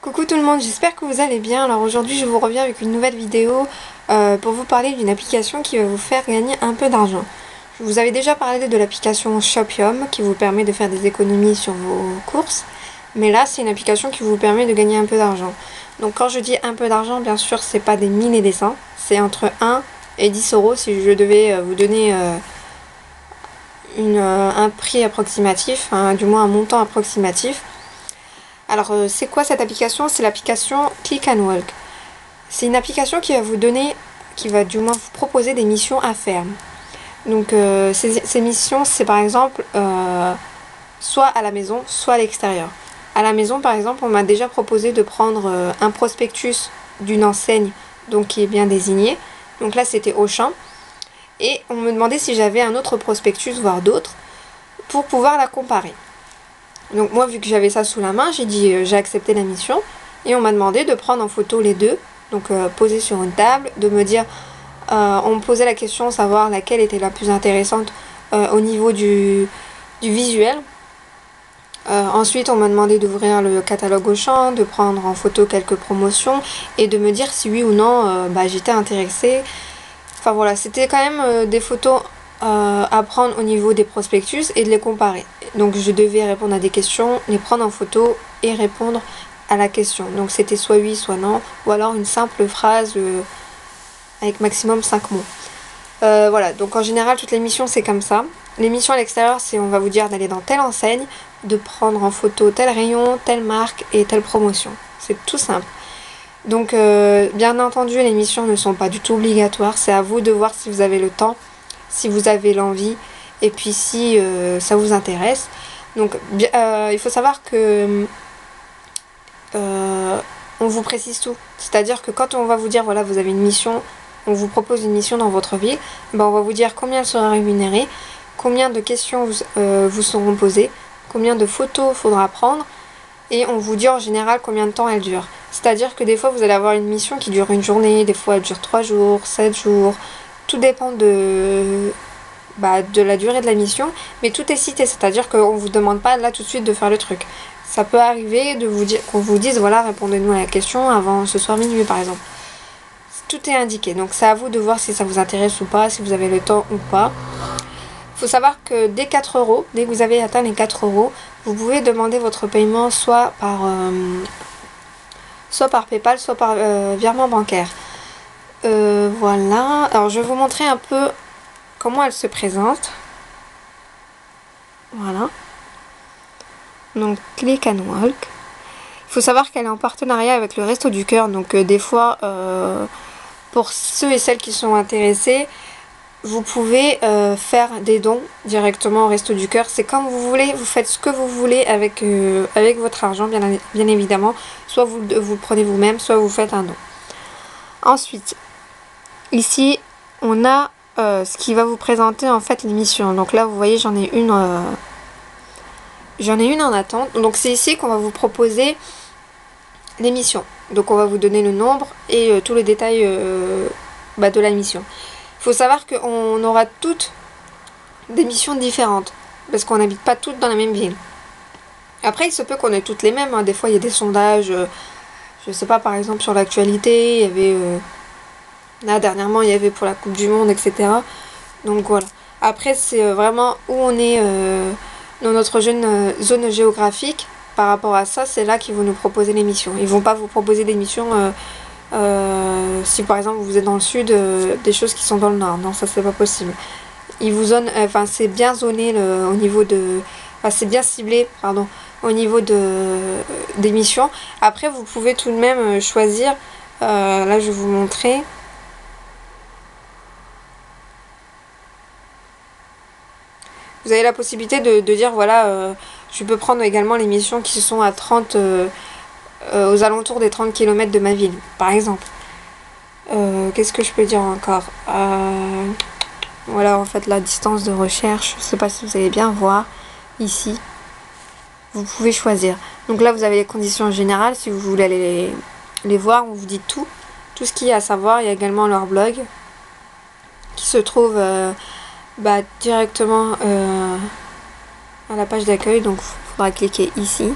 Coucou tout le monde, j'espère que vous allez bien. Alors aujourd'hui je vous reviens avec une nouvelle vidéo pour vous parler d'une application qui va vous faire gagner un peu d'argent. Je vous avais déjà parlé de l'application Shopium qui vous permet de faire des économies sur vos courses. Mais là c'est une application qui vous permet de gagner un peu d'argent. Donc quand je dis un peu d'argent, bien sûr c'est pas des mille et des cents. C'est entre 1 et 10 euros si je devais vous donner un prix approximatif, du moins un montant approximatif. Alors, c'est quoi cette application? C'est l'application Click and Walk. C'est une application qui va vous donner, qui va du moins vous proposer des missions à faire. Donc, ces missions, c'est par exemple soit à la maison, soit à l'extérieur. À la maison, par exemple, on m'a déjà proposé de prendre un prospectus d'une enseigne, donc qui est bien désigné. Donc là, c'était Auchan. Et on me demandait si j'avais un autre prospectus, voire d'autres, pour pouvoir la comparer. Donc moi, vu que j'avais ça sous la main, j'ai dit j'ai accepté la mission et on m'a demandé de prendre en photo les deux, donc poser sur une table, de me dire, on me posait la question, savoir laquelle était la plus intéressante au niveau du visuel. Ensuite, on m'a demandé d'ouvrir le catalogue Auchan, de prendre en photo quelques promotions et de me dire si oui ou non j'étais intéressée. Enfin voilà, c'était quand même des photos à prendre au niveau des prospectus et de les comparer. Donc je devais répondre à des questions, les prendre en photo et répondre à la question. Donc c'était soit oui, soit non, ou alors une simple phrase avec maximum 5 mots. Voilà, donc en général toutes les missions c'est comme ça. Les missions à l'extérieur c'est on va vous dire d'aller dans telle enseigne, de prendre en photo tel rayon, telle marque et telle promotion. C'est tout simple. Donc bien entendu les missions ne sont pas du tout obligatoires, c'est à vous de voir si vous avez le temps, si vous avez l'envie et puis si ça vous intéresse. Donc il faut savoir que on vous précise tout, c'est-à-dire que quand on va vous dire voilà vous avez une mission, on vous propose une mission dans votre ville, on va vous dire combien elle sera rémunérée, combien de questions vous seront posées, combien de photos faudra prendre et on vous dit en général combien de temps elle dure. C'est-à-dire que des fois vous allez avoir une mission qui dure une journée, des fois elle dure 3 jours, 7 jours, tout dépend de la durée de la mission, mais tout est cité, c'est-à-dire qu'on ne vous demande pas là tout de suite de faire le truc. Ça peut arriver de vous dire qu'on vous dise voilà répondez-nous à la question avant ce soir minuit par exemple. Tout est indiqué, donc c'est à vous de voir si ça vous intéresse ou pas, si vous avez le temps ou pas. Il faut savoir que dès 4 euros, dès que vous avez atteint les 4 euros, vous pouvez demander votre paiement soit par PayPal, soit par virement bancaire. Voilà, alors je vais vous montrer un peu comment elle se présente. Voilà. Donc Click and Walk. Il faut savoir qu'elle est en partenariat avec le Resto du Cœur, donc des fois, pour ceux et celles qui sont intéressés, vous pouvez faire des dons directement au Resto du Cœur. C'est comme vous voulez, vous faites ce que vous voulez avec votre argent, bien évidemment. Soit vous le prenez vous-même, soit vous faites un don. Ensuite, ici, on a ce qui va vous présenter en fait l'émission. Donc là, vous voyez, j'en ai une en attente. Donc c'est ici qu'on va vous proposer l'émission. Donc on va vous donner le nombre et tous les détails de la mission. Il faut savoir qu'on aura toutes des missions différentes parce qu'on n'habite pas toutes dans la même ville. Après, il se peut qu'on ait toutes les mêmes. Des fois, il y a des sondages. Je sais pas, par exemple, sur l'actualité, il y avait... là, dernièrement, il y avait pour la Coupe du Monde, etc. Donc voilà. Après, c'est vraiment où on est dans notre zone géographique. Par rapport à ça, c'est là qu'ils vont nous proposer l'émission. Ils vont pas vous proposer des missions si par exemple vous êtes dans le sud, des choses qui sont dans le nord. Non, ça c'est pas possible. Ils vous zonent, c'est bien zoné au niveau de... c'est bien ciblé, pardon, au niveau des missions. Après, vous pouvez tout de même choisir. Là, je vais vous montrer. Vous avez la possibilité de dire, voilà, je peux prendre également les missions qui sont à 30, aux alentours des 30 km de ma ville, par exemple. Qu'est-ce que je peux dire encore voilà, en fait, la distance de recherche. Je sais pas si vous allez bien voir ici. Vous pouvez choisir. Donc là, vous avez les conditions générales. Si vous voulez aller les voir, on vous dit tout ce qu'il y a à savoir. Il y a également leur blog qui se trouve directement à la page d'accueil. Donc il faudra cliquer ici.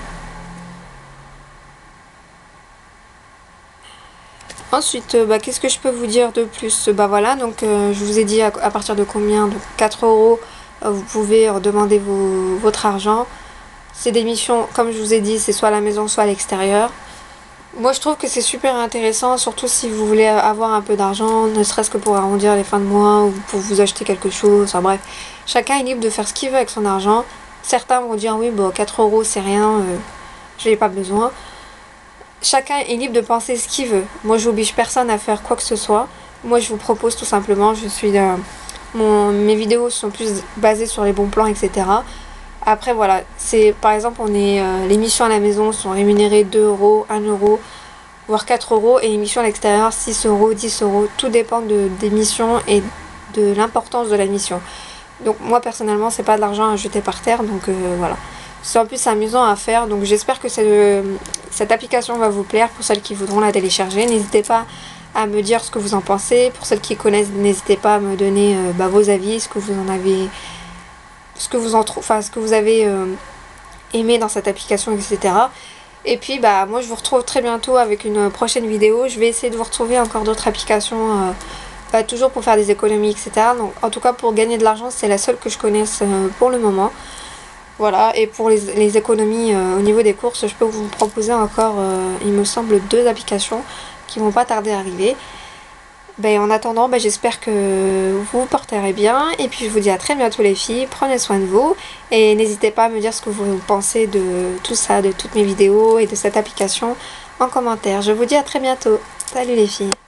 Ensuite, qu'est-ce que je peux vous dire de plus? Bah voilà, donc je vous ai dit à partir de combien? Donc 4 euros, vous pouvez demander votre argent. C'est des missions, comme je vous ai dit, c'est soit à la maison, soit à l'extérieur. Moi, je trouve que c'est super intéressant, surtout si vous voulez avoir un peu d'argent, ne serait-ce que pour arrondir les fins de mois ou pour vous acheter quelque chose. Enfin bref, chacun est libre de faire ce qu'il veut avec son argent. Certains vont dire oui, bon, 4 euros c'est rien, je n'ai pas besoin. Chacun est libre de penser ce qu'il veut. Moi, j'oblige personne à faire quoi que ce soit. Moi, je vous propose tout simplement, mes vidéos sont plus basées sur les bons plans, etc. Après, voilà, c'est par exemple, les missions à la maison sont rémunérées 2 euros, 1 euro, voire 4 euros, et les missions à l'extérieur 6 euros, 10 euros. Tout dépend des missions et de l'importance de la mission. Donc, moi, personnellement, c'est pas de l'argent à jeter par terre, donc voilà. C'est en plus amusant à faire, donc j'espère que cette application va vous plaire pour celles qui voudront la télécharger. N'hésitez pas à me dire ce que vous en pensez. Pour celles qui connaissent, n'hésitez pas à me donner vos avis, ce que vous en avez, ce que vous avez aimé dans cette application, etc. Et puis moi je vous retrouve très bientôt avec une prochaine vidéo. Je vais essayer de vous retrouver encore d'autres applications, toujours pour faire des économies, etc. Donc en tout cas pour gagner de l'argent, c'est la seule que je connaisse pour le moment. Voilà, et pour les économies au niveau des courses, je peux vous proposer encore, il me semble, 2 applications qui vont pas tarder à arriver. En attendant, j'espère que vous vous porterez bien. Et puis je vous dis à très bientôt les filles, prenez soin de vous. Et n'hésitez pas à me dire ce que vous pensez de tout ça, de toutes mes vidéos et de cette application en commentaire. Je vous dis à très bientôt. Salut les filles.